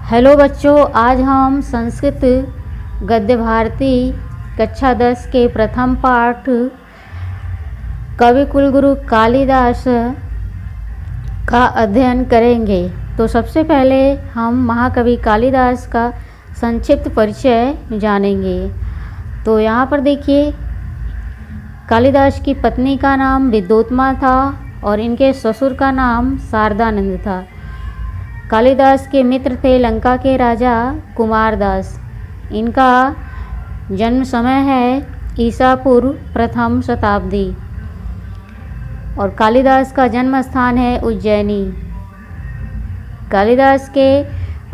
Hello बच्चों, आज हम संस्कृत गद्य भारती कक्षा 10 के प्रथम पाठ कवि कुलगुरु कालिदास का अध्ययन करेंगे। तो सबसे पहले हम महाकवि कालिदास का संक्षिप्त परिचय जानेंगे। तो यहाँ पर देखिए, कालिदास की पत्नी का नाम विद्योत्मा था और इनके ससुर का नाम शारदानंद था। कालिदास के मित्र थे लंका के राजा कुमारदास। इनका जन्म समय है ईसा पूर्व प्रथम शताब्दी और कालिदास का जन्म स्थान है उज्जैनी। कालिदास के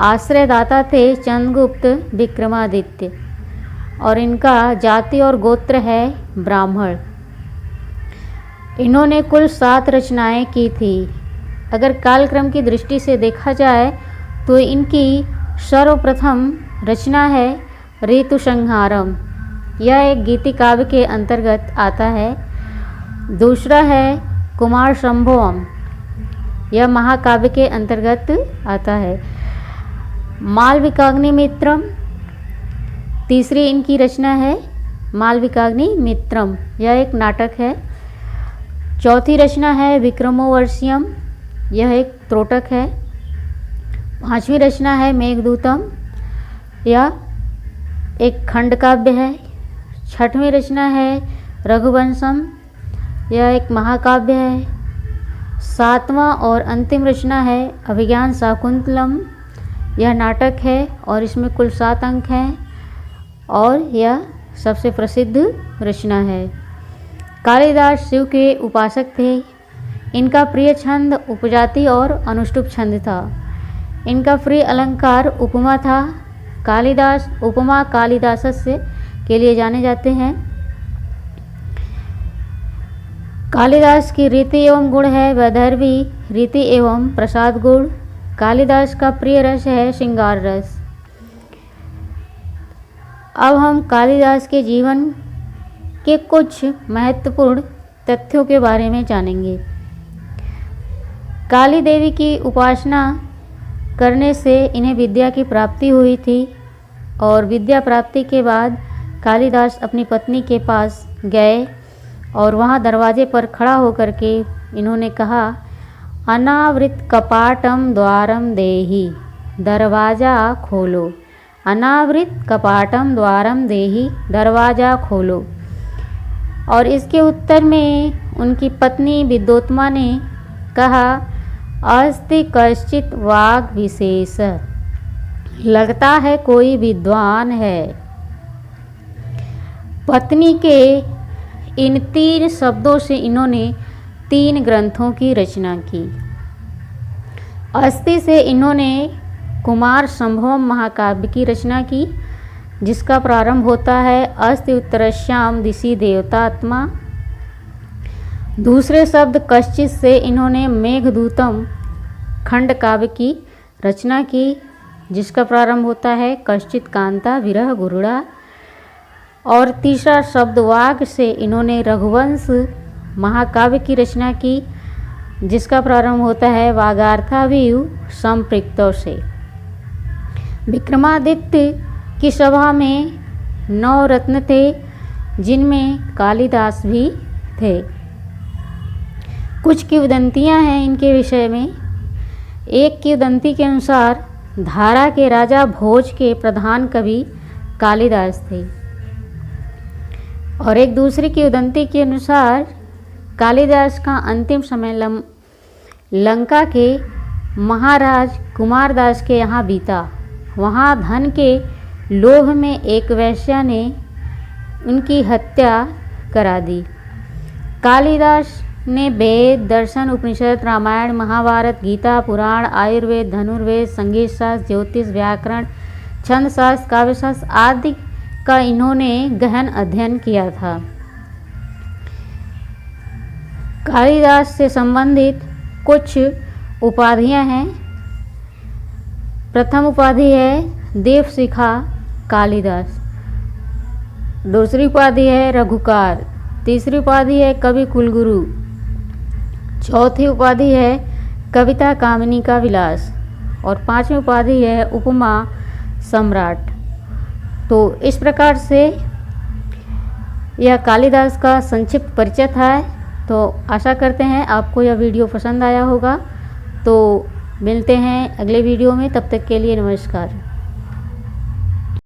आश्रयदाता थे चंद्रगुप्त विक्रमादित्य और इनका जाति और गोत्र है ब्राह्मण। इन्होंने कुल 7 रचनाएं की थी। अगर कालक्रम की दृष्टि से देखा जाए तो इनकी सर्वप्रथम रचना है ऋतुसंहारम। यह एक गीति काव्य के अंतर्गत आता है। दूसरा है कुमार संभवम, यह महाकाव्य के अंतर्गत आता है। मालविकाग्निमित्रम, तीसरी इनकी रचना है मालविकाग्निमित्रम, यह एक नाटक है। चौथी रचना है विक्रमोर्वशीयम, यह एक त्रोटक है। 5वीं रचना है मेघदूतम, यह एक खंड काव्य है। 6वीं रचना है रघुवंशम, यह एक महाकाव्य है। 7वां और अंतिम रचना है अभिज्ञान शाकुंतलम, यह नाटक है और इसमें कुल 7 अंक हैं और यह सबसे प्रसिद्ध रचना है। कालिदास शिव के उपासक थे। इनका प्रिय छंद उपजाति और अनुष्टुप छंद था। इनका प्रिय अलंकार उपमा था। कालिदास उपमा कालिदासस्य के लिए जाने जाते हैं। कालिदास की रीति एवं गुण है वैदर्भी रीति एवं प्रसाद गुण। कालिदास का प्रिय रस है श्रृंगार रस। अब हम कालिदास के जीवन के कुछ महत्वपूर्ण तथ्यों के बारे में जानेंगे। काली देवी की उपासना करने से इन्हें विद्या की प्राप्ति हुई थी और विद्या प्राप्ति के बाद कालिदास अपनी पत्नी के पास गए और वहाँ दरवाजे पर खड़ा होकर के इन्होंने कहा, अनावृत कपाटम द्वारम देहि, दरवाज़ा खोलो। अनावृत कपाटम द्वारम देहि, दरवाज़ा खोलो। और इसके उत्तर में उनकी पत्नी विद्योत्मा ने कहा, अस्ति कश्चित वाग विशेष, लगता है कोई विद्वान है। पत्नी के इन 3 शब्दों से इन्होंने 3 ग्रंथों की रचना की। अस्ति से इन्होंने कुमार संभवम महाकाव्य की रचना की, जिसका प्रारंभ होता है अस्ति उत्तरश्याम दिशि देवतात्मा। दूसरे शब्द कश्चित से इन्होंने मेघदूतम खंड काव्य की रचना की, जिसका प्रारंभ होता है कश्चित कांता विरह गुरुड़ा। और तीसरा शब्द वाग से इन्होंने रघुवंश महाकाव्य की रचना की, जिसका प्रारंभ होता है वागार्थाविव संपृक्तों से। विक्रमादित्य की सभा में 9 रत्न थे, जिनमें कालिदास भी थे। कुछ किंवदंतियाँ हैं इनके विषय में। एक किंवदंती के अनुसार धारा के राजा भोज के प्रधान कवि कालिदास थे और एक दूसरी किंवदंती के अनुसार कालिदास का अंतिम समय लंका के महाराज कुमारदास के यहाँ बीता। वहाँ धन के लोभ में एक वेश्या ने उनकी हत्या करा दी। कालिदास ने वेद, दर्शन, उपनिषद, रामायण, महाभारत, गीता, पुराण, आयुर्वेद, धनुर्वेद, संगीत शास्त्र, ज्योतिष, व्याकरण, छंद शास्त्र, काव्यशास्त्र आदि का इन्होंने गहन अध्ययन किया था। कालिदास से संबंधित कुछ उपाधियां हैं। प्रथम उपाधि है देवशिखा कालिदास। दूसरी उपाधि है रघुकार। तीसरी उपाधि है कवि कुलगुरु। चौथी उपाधि है कविता कामिनी का विलास और 5वीं उपाधि है उपमा सम्राट। तो इस प्रकार से यह कालिदास का संक्षिप्त परिचय था। तो आशा करते हैं आपको यह वीडियो पसंद आया होगा। तो मिलते हैं अगले वीडियो में, तब तक के लिए नमस्कार।